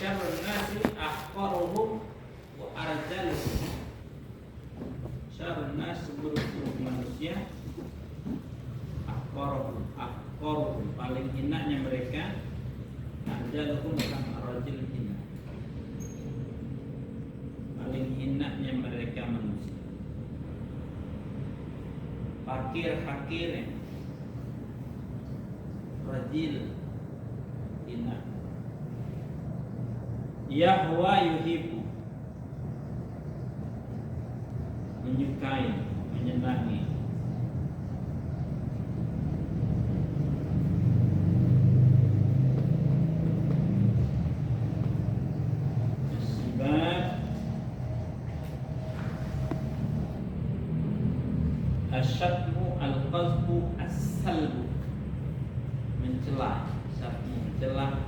syarrun nasi ahqaruhum wa arjaluhum. Syarrun nasi seburuk-buruk manusia ahqaruhum paling hinanya mereka, arjaluhum sama rajul hina, paling hinanya mereka manusia. Fakir-fakirnya, rajil hina. Yahwa yuhibbu, menyukai, menyenangi. Sebab asyatmu al-qazbu as-salbu, mencela, syatmu mencela,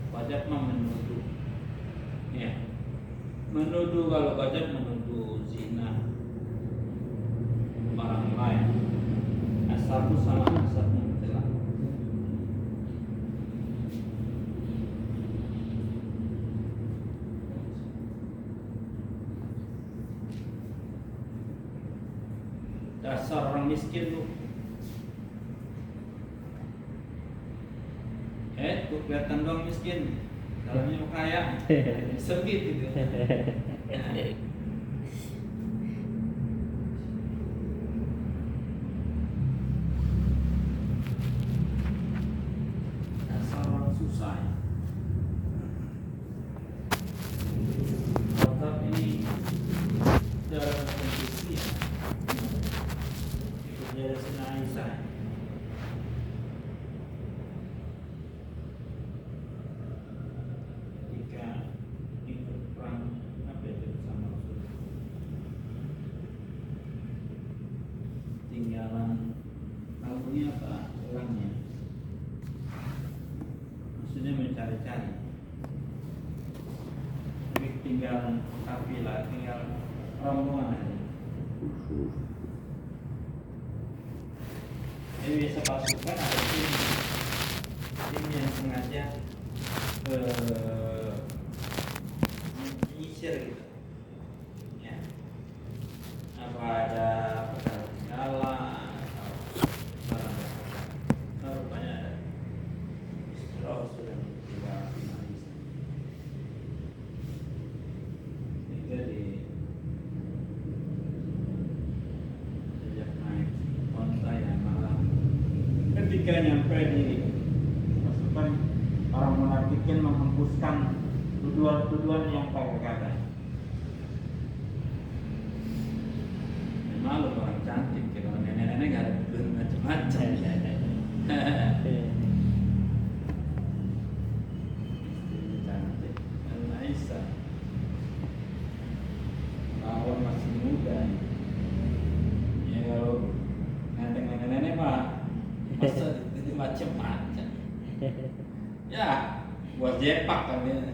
wajib menuduh. Ya, menuduh, kalau wajib menuduh zina orang lain. Asabmu sama asabmu mencela. Dasar orang miskin lu. Tuh kelihatan dong miskin, dalamnya kaya, sempit gitu. Dasar orang susah. Otak ini dalam kondisi ikut jadi senaisan. Tinggalan kalbunya apa orangnya, maksudnya mencari-cari, tapi tinggalan kafilah, tinggal rombongan aja. Jadi biasa pasukan ada tim yang sengaja menyisir gitu ya, apa ada jalan atau rupanya ada istirahat sudah tinggal sehingga di sejak naik onta ya malam ketika nyampe di pasukan, orang munafikin menghembuskan tuduhan-tuduhan yang kagak-kagak. Malu orang cantik, kalau nenek-nenek gak ada macam-macam. Cantik, Aisyah. Lawan masih muda. Ya kalau nenek-nenek mah masa itu macam-macam. Ya, buat jepak kan dia.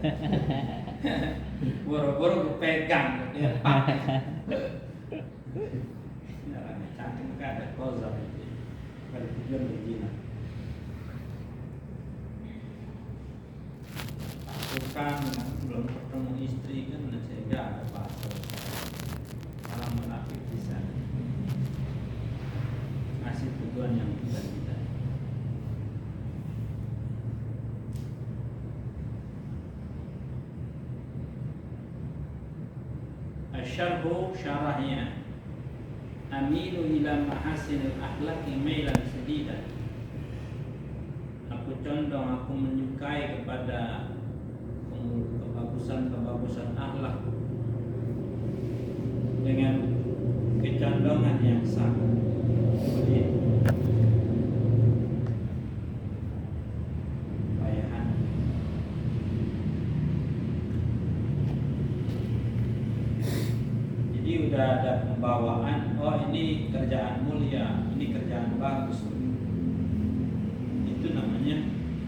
Boro-boro pegang jepak. Cantik kan ada kozak itu, ada tujuan berzina. Bukan belum ketemu istri kan, sehingga ada pasal orang munafik di sana ngasih tujuan yang tidak. Asyarhu syarahnya, amilu ila mahasinil akhlaqi mailan sadidan. Aku condong, aku menyukai kepada kebagusan akhlak dengan kecondongan yang sangat bayahan. Jadi udah ada pembawaan, oh ini kerjaan mulia, ini kerjaan bagus, itu namanya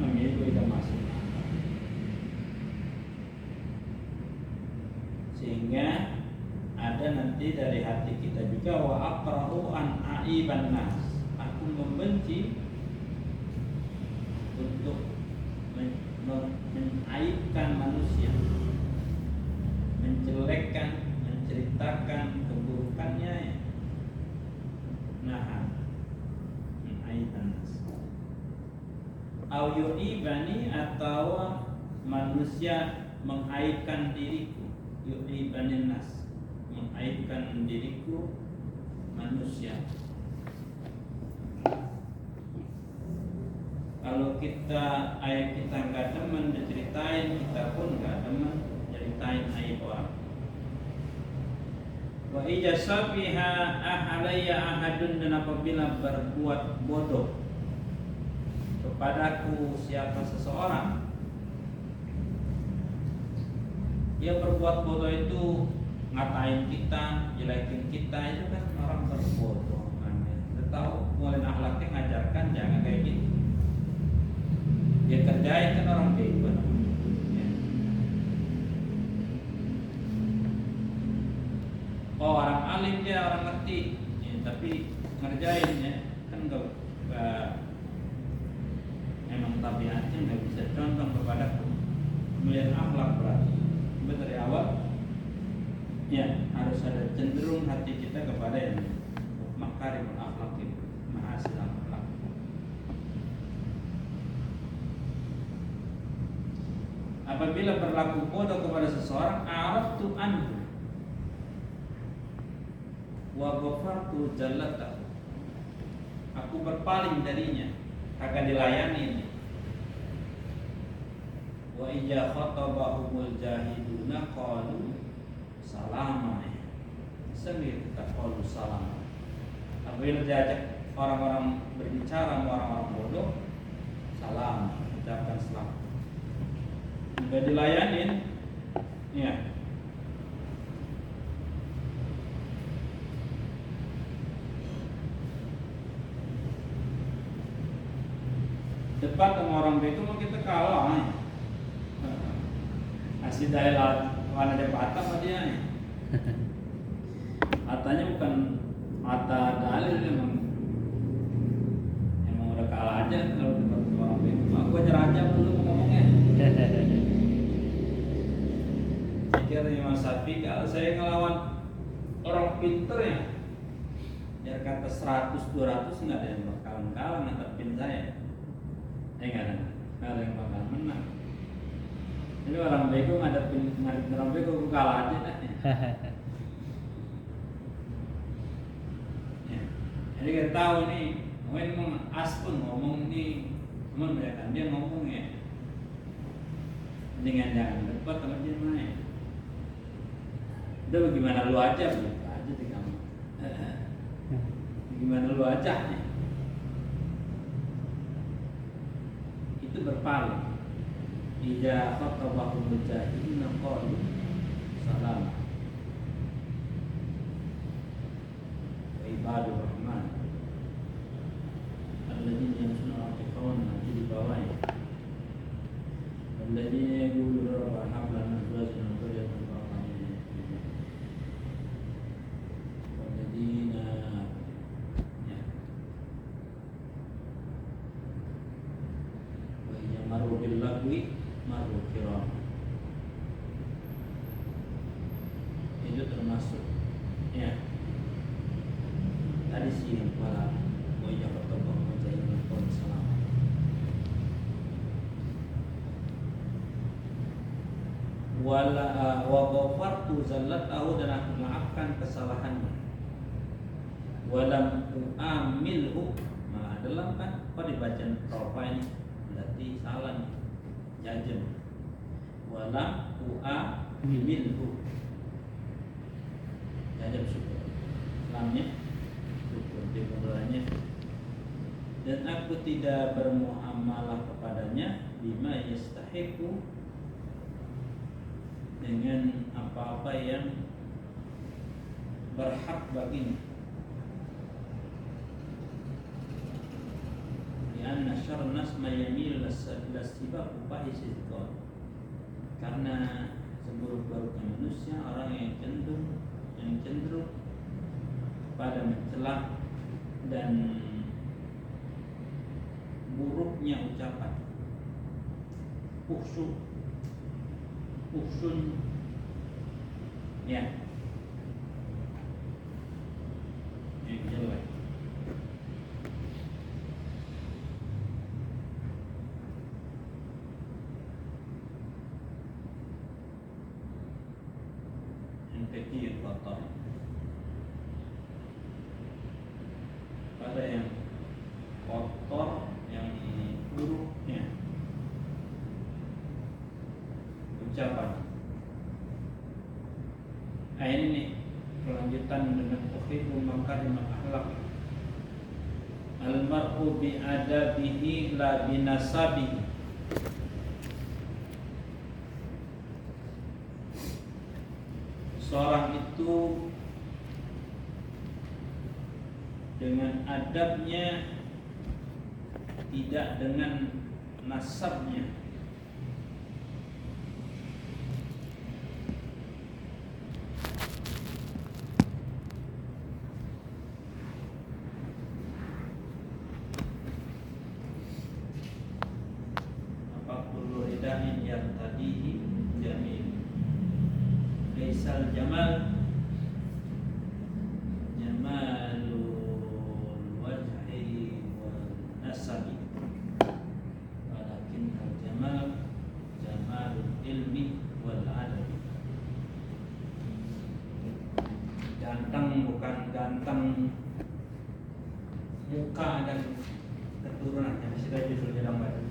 amilu ila masuk. Sehingga ada nanti dari hati kita juga, wa akrahu an aiban nas, aku membenci untuk mengaibkan manusia, menjelekkan, menceritakan keburukannya ya. Nah, mengaibkan nas. Au yu'ibani, atau manusia mengaibkan diriku. Yu'ibani nas, mengaibkan diriku manusia. Kalau kita nggak demen diceritain, kita pun nggak demen ceritain aib orang. Wa ija safiha alayya ahadun, dan apabila berbuat bodoh kepadaku siapa seseorang, dia berbuat bodoh itu ngatain kita, jelekin kita, itu kan orang berbodoh. Kita tahu mulai akhlaknya ngajarkan jangan kayak gitu. Dia kerjain kan orang bego ya. Oh, orang alim dia, orang ngerti ya, tapi ngerjain ya kan enggak emang tabiatnya nggak bisa contoh kepadaku. Kemudian akhlak berarti dari awal ya harus ada cenderung hati kita kepada yang makarimul akhlak, mahasil akhlak. Apabila berlaku bodoh kepada seseorang, araftu anhu wa ghafartu jallatahu, aku berpaling darinya, kagak dilayani. Wa ija khatabahumul jahiduna qalu salama, semi kita qalu salama. Apabila diajak orang-orang berbicara, orang-orang bodoh, salam, ucapkan selamat. Nggak dilayanin ya. Debat sama orang bego mau kita kalah ya. Asli dalil warna dia patah sama dia ya. Katanya bukan mata dalil, emang udah kalah aja kalau debat sama orang bego. Aku aja raja belum ngomongnya. Kira Imam Syafi'i, kalau saya ngelawan orang pinter ya, biar kata 100-200 nggak ada yang bakalan kalah ngadepin saya. Nggak ada yang bakal menang. Ini orang bego ngadepin orang bego, aku kalah aja dah. Ya. Jadi kita tahu nih, memang Aspun ngomong nih, cuman banyak dia ngomong ya. Dengan jangan debat sama dia main. Udah bagaimana lu aja di kamu. Gimana lu aja nih. Itu berpaling. Ija khatabahum mujahidin qalu salam. Wa ibadur rahman alladzina yamshuna 'ala al-ardi nanti di bawahnya. Alladzina yaquluna rabbana hab lana azwajan wa dhurriyyatan itu termasuk ya tadi sih yang para wajah bertambah menjadi pohon selamat. Wala wa ghafartu zallatahu, dan aku maafkan kesalahannya. Walam uamilhu, malah dalam kan apa dibaca rofa ini berarti salah nih, jajem. Walam uamilhu, jajem syukur, lamnya syukur dimulainya. Dan aku tidak bermuamalah kepadanya bima yastahiqu, dengan apa-apa yang berhak baginya. Lianna syarran nas ma yamil lasibab fahisyah, karena seburuk-buruknya manusia orang yang cenderung pada mencela dan buruknya ucapan. Uhsun ya yang jelek. Yang kecil kotor. Ada yang kotor, yang hurufnya ucapan. Nah ini nih kelanjutan dengan uhibbu makarimah akhlak. Al-mar'u bi adabihi la binasabihi. Seorang itu dengan adabnya, tidak dengan nasabnya. Apa kullu ridahin yang tadihi jamil. Laisal jamal jamalul wajhi wal nasabi, walakin al jamal jamalul ilmi wal adabi. Ganteng bukan ganteng muka dan keturunannya, masih justru jarang banget.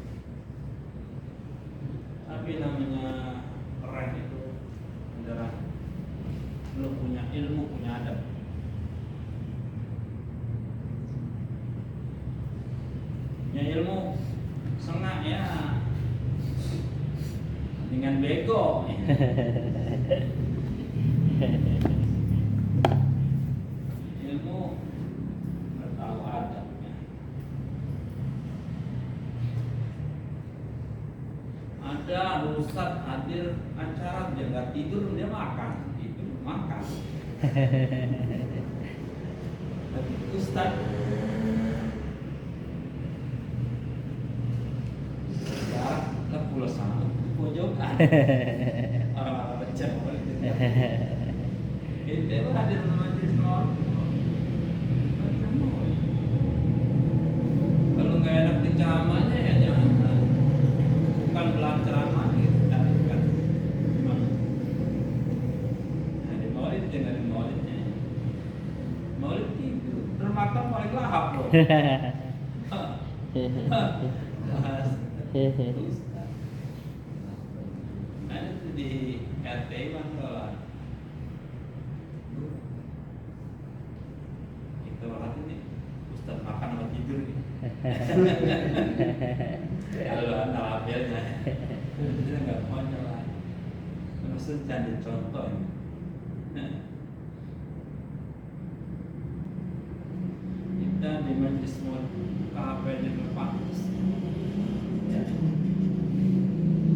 Tapi namanya keren itu adalah lu punya ilmu, punya adab. Punya ilmu sengak ya dengan bego. Ilmu nggak tahu adabnya. Ada ustadz hadir acara dia nggak tidur, dia makan. Makan. Ustaz sekarang lah pulau sama pojokan orang-orang becek itu hadir majelis maulid. Kalau nggak enak di ceramahnya ya jangan, bukan belajar ceramah gitu kan. Dengerin maulidnya. Maulid itu termakan paling lahap loh. Ada tuh di RT Bangkalan. Kita lihat ini Ustaz makan sama tidur nih. Kalau antara apelnya, kita nggak mau nyala. Maksud jadi contoh ini. Kita di majelis maulid KP di depan ya.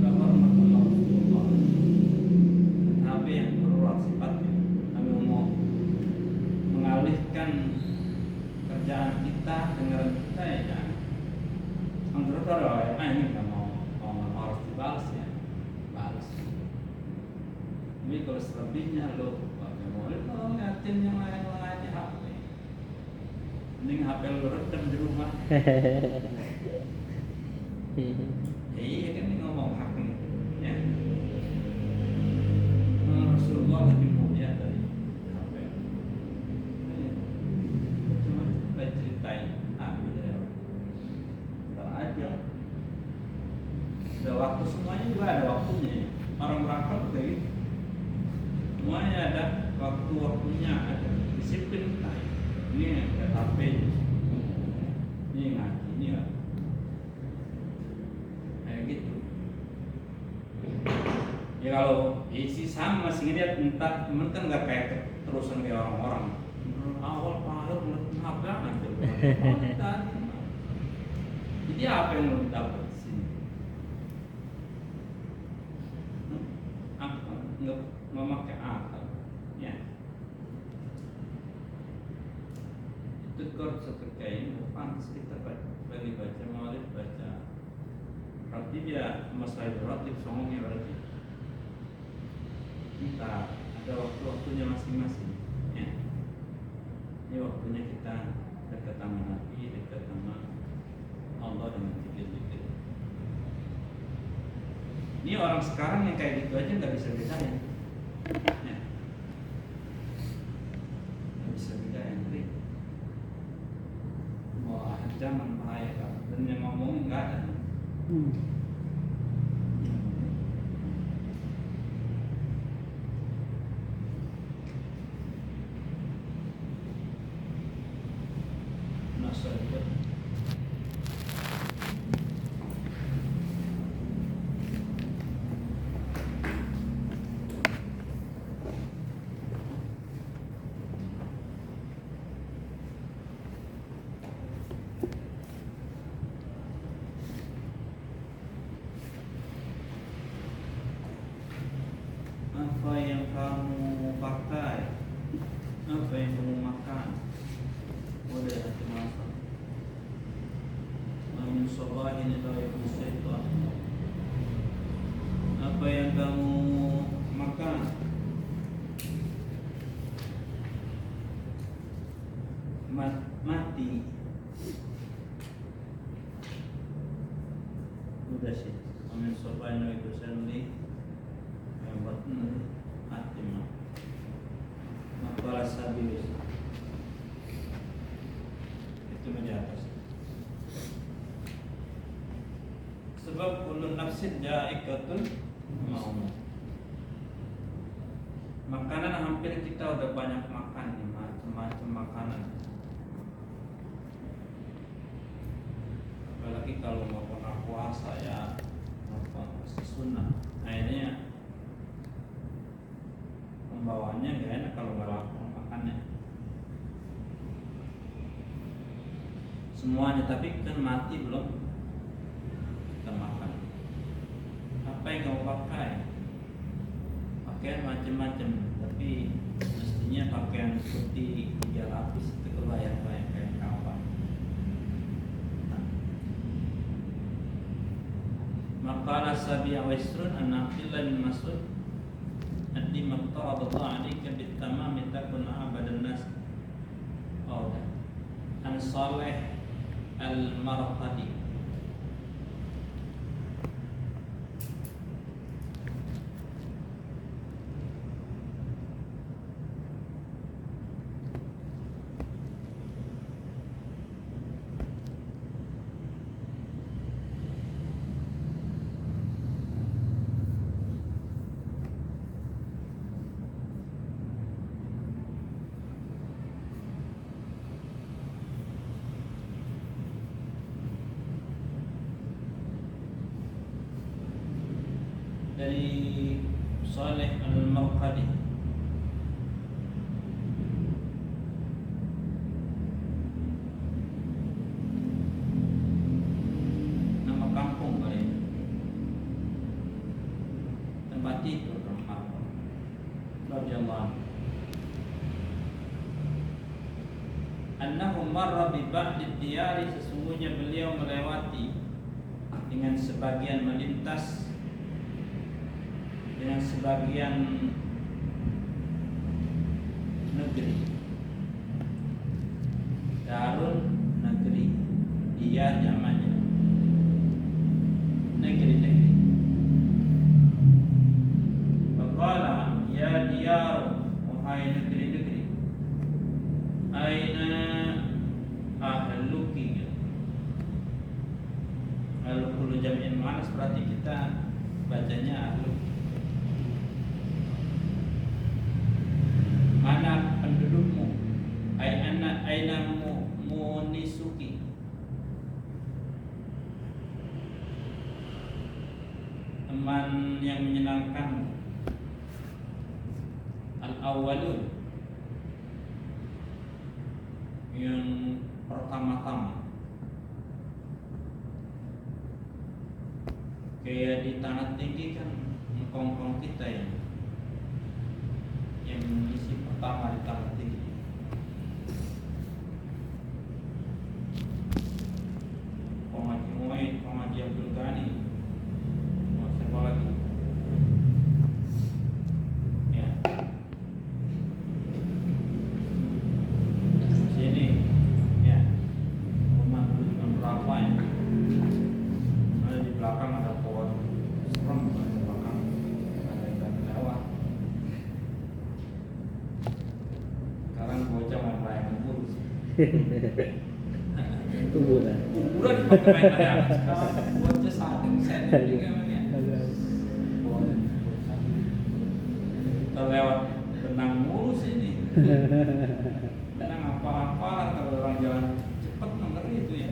Warahmatullah. Tapi yang berurat sifatnya, kami mau mengalihkan kerjaan kita, dengaran kita ya jangan. Menurut orang ini nggak mau harus dibalas ya, balas. Tapi kalau selebihnya lo pakai maulid, lo ngeliatin yang lain-lainnya HP. Mending HP lo redam di rumah. Iya kan ini ngomong hak nih, ya. Rasulullah lebih mulia dari HP. Cuma kita ceritain Nabi dari orang. Ntar aja. Ada waktu, semuanya juga ada waktunya. Orang berangkat kayak gitu. Semuanya ada waktu-waktunya, ada disiplin kita. Ini ada HP, ini ngaji, ini lah. Kayak gitu. Ya kalau isi sama masih ngeliat entah, temen kan nggak kayak terusan kayak orang-orang. Awal akhir apa nanti? Jadi apa yang lo dapat di sini? Nggak memakai akal, ya. Itu kalau seperti ini, pantas kita lagi baca maulid, baca berarti dia masalah relatif songongnya berarti kita ada waktu-waktunya masing-masing ya. Ini waktunya kita dekat sama Nabi, dekat sama Allah dengan zikir-zikir. Ini orang sekarang yang kayak gitu aja nggak bisa bedain ya. Nggak bisa bedain nih. Wah, zaman bahaya dan yang ngomong nggak ada. Apa yang kamu pakai, apa yang kamu makan, boleh hati masak. Amin sobahin ila yakun syaitan. Apa yang kamu makan, mati. Udah sih. Amin sobahin ila yakun syaitan. Hati maka sabi itu menjadi sebab kullu nafsin ja'ikatul maut. Makanan hampir kita udah banyak makan nih, macam-macam makanan. Apalagi kalau mau pernah puasa ya, sunnah. Akhirnya pembawanya gak enak kalau nggak langsung makannya semuanya, tapi kan mati belum kita makan. Apa yang kamu pakai? Pakaian macam-macam, tapi mestinya pakaian putih 3 lapis itu kebayang-bayang kayak kapan. Maqala sabi'a wa isrun an-naqila bin Mas'ud Adi maqta'adallah alika bitamami takun abadan nas. Oh, An Saleh Al-Marqadi. Dari Saleh Al-Marqadi. Nama kampung kali ini. Tempat itu Rahmat radhiyallahu anhu. Annahu marra bi ba'di diyari, sesungguhnya beliau melewati dengan sebagian melintas dengan sebagian negeri. Darun negeri, dia zamannya negeri-negeri. Faqala ya diyar, wahai negeri-negeri, aina ahluki. Ahlu jam'in muannas, berarti kita bacanya ahlu. Mana pendudukmu? Aina munisuki. Teman yang menyenangkanmu. Al-awwalun, yang pertama-tama. Kayak di tanah tinggi kan engkong-engkong kita yang mengisi pertama di tanah tinggi. Kong Haji Muaid, Kong Haji Abdul Ghani, Kuburan. Kuburan dipakai main layangan sekarang buatnya sading sendiri juga namanya. Kita lewat benang mulus ini. Benang apa-apa kalau orang jalan cepat ngeri itu ya.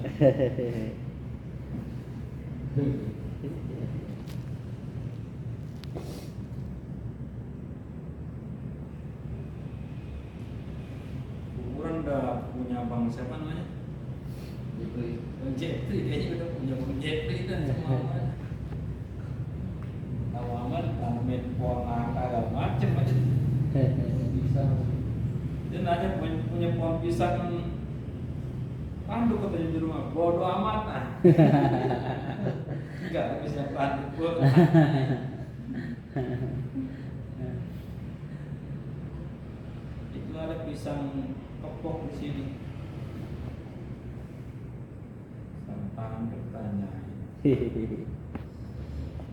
Kuburan udah punya bang siapa namanya? Bang Jepri kayaknya udah punya Bang Jepri dan semua orang. Tawaman, tamen, pohon agak macem aja. Bisa. Dia nanya punya pohon pisang tanduk katanya di rumah, bodoh amat ah. Enggak bisa tanduk gua. Itu ada pisang kepok di sini. Tentang pertanyaan.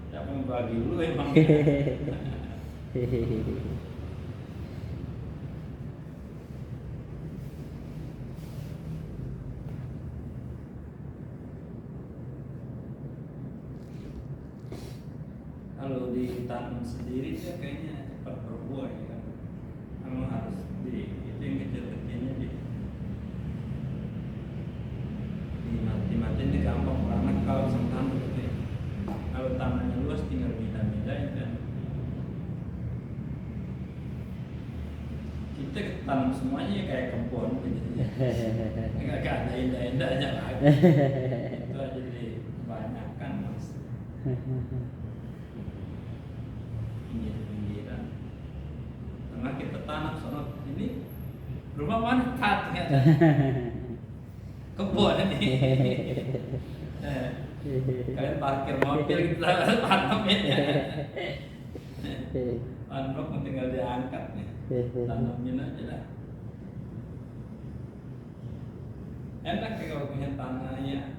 Siapa yang bagi dulu emang? Kalau ditanam sendiri dia kayaknya cepat berbuah ya kan. Kamu harus itu yang kecil-kecilnya dimati-matiin dia gampang banget kalau sama tanam gitu ya. Kalau tanahnya luas tinggal beda-bedain kan. Kita tanam semuanya kayak kebun gitu ya. Enggak ada indah-indahnya lagi. Itu aja jadi kebanyakan mas. Pinggir-pinggiran. Tengah kita tanam sono ini rumah mana katanya? Kebun ini. Kalian parkir mobil kita tanamin ya. Mangrove tinggal diangkat nih, tanamin aja lah. Enak ya kalau punya tanahnya.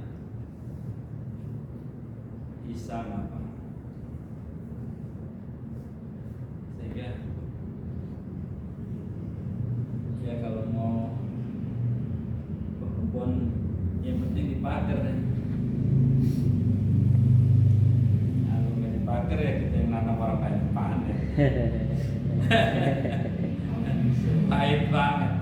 Bisa apa? Sehingga ya kalau mau berkebun yang penting dipagar deh. Kalau nggak dipagar ya kita yang nanam orang kayak panen. Pahit banget.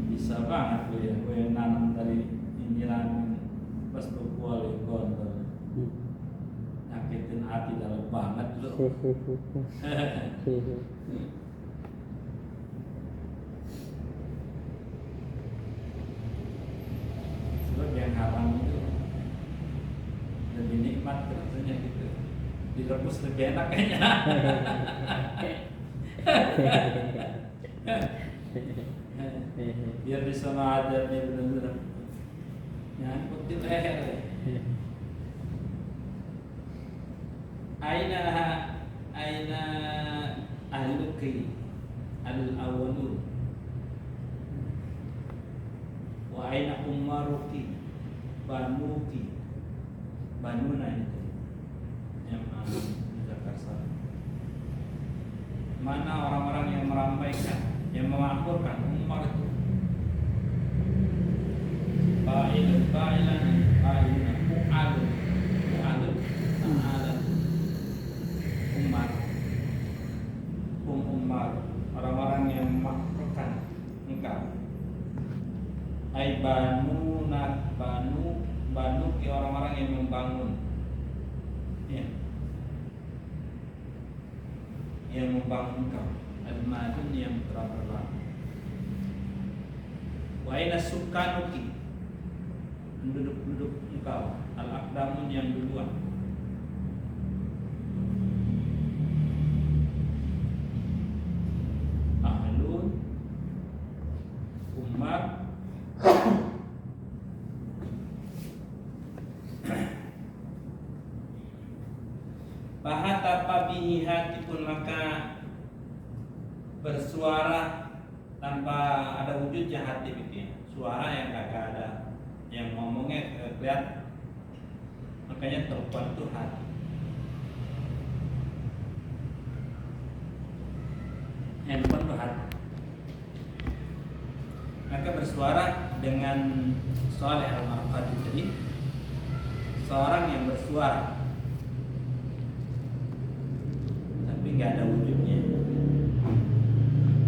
Bisa banget gue yang nanam dari pinggiran pas berkuali gondol. Nyakitin hati dalam banget loh. Sebab yang haram itu lebih nikmat rasanya gitu. Direbus lebih enak kayaknya. Biar di sana aja nih bener-bener nyangkut di leher. Aina ahluki al-awwalun wa aina ummaruki banuki banuna itu yang di Jakarta. Mana orang-orang yang meramaikan, yang memakmurkan ummar itu? Fa'ilun mu'alun ta'ala ummar ummar, orang-orang yang memakmurkan engkau. Ai banu orang-orang yang membangun ya, yang membangun engkau. Al-madun yang telah berlalu. Wa ina sukanuki, penduduk-penduduk engkau. Al-aqdamun yang duluan. Ahlun ummar Bahatapa bihi hatipun, maka bersuara tanpa ada wujudnya hati gitu ya. Suara yang kagak ada, yang ngomongnya kelihatan. Makanya telepon itu hati. Handphone curhat. Maka bersuara dengan Saleh Al-Marqadi tadi, seorang yang bersuara tapi nggak ada wujudnya.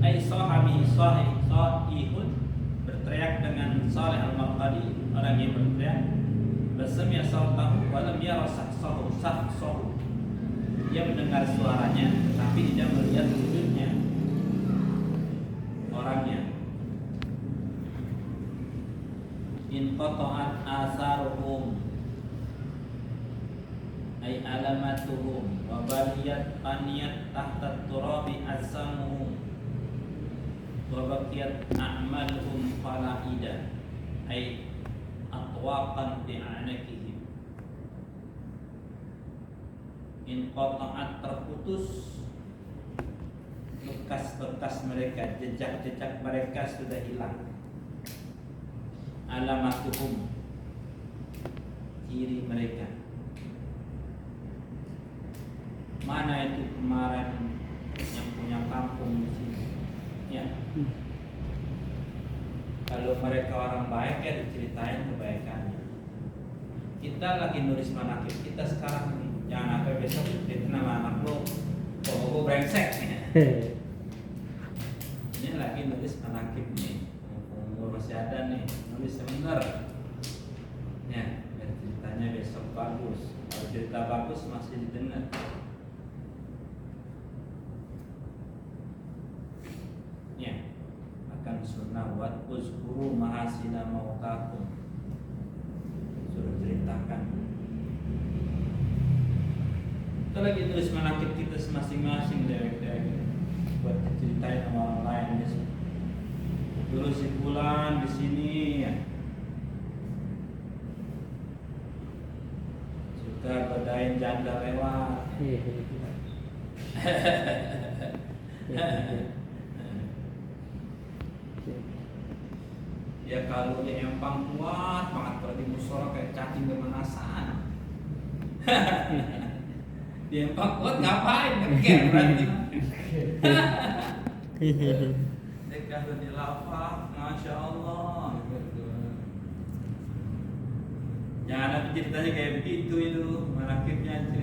Ai sahabi sahihun, berteriak dengan Saleh Al-Marqadi, orang yang berteriak, basami'a sautahu wa lam yara sahsahu. Dia mendengar suaranya tetapi tidak melihat wujudnya, orangnya. In qata'at asaruhum ay alamatuhum wa baliyat aniyat tahta turabi asamuhum wa baqiyat a'maluhum falaida ay atwaqan bi'anakihim. In qata'at, terputus bekas-bekas mereka, jejak-jejak mereka sudah hilang. Alamatuhum, ciri mereka. Mana itu kemarin yang punya kampung di sini? Ya. Kalau mereka orang baik ya diceritain kebaikannya. Kita lagi nulis manakib kita sekarang nih. Jangan apa besok cerita nama anak lo, kok brengsek. Ini lagi nulis manakib nih. Umur masih ada nih, nulis yang benar. Ya, biar ceritanya besok bagus. Kalau cerita bagus masih didengar. Ya, akan sunnah buat uzkuru mahasina mautakum. Suruh ceritakan. Kita lagi tulis manakib kita masing-masing dewek-dewek buat diceritain sama orang lain besok. Dulu si Fulan di sini ya, suka godain janda lewat. Ya kalau dia empang kuat banget, kalau di musola kayak cacing kemanasan. Dia empang kuat ngapain? Ngeker berarti. Dekat di lafaz, Masya Allah. Jangan ada ceritanya kayak begitu itu, manakibnya cerita.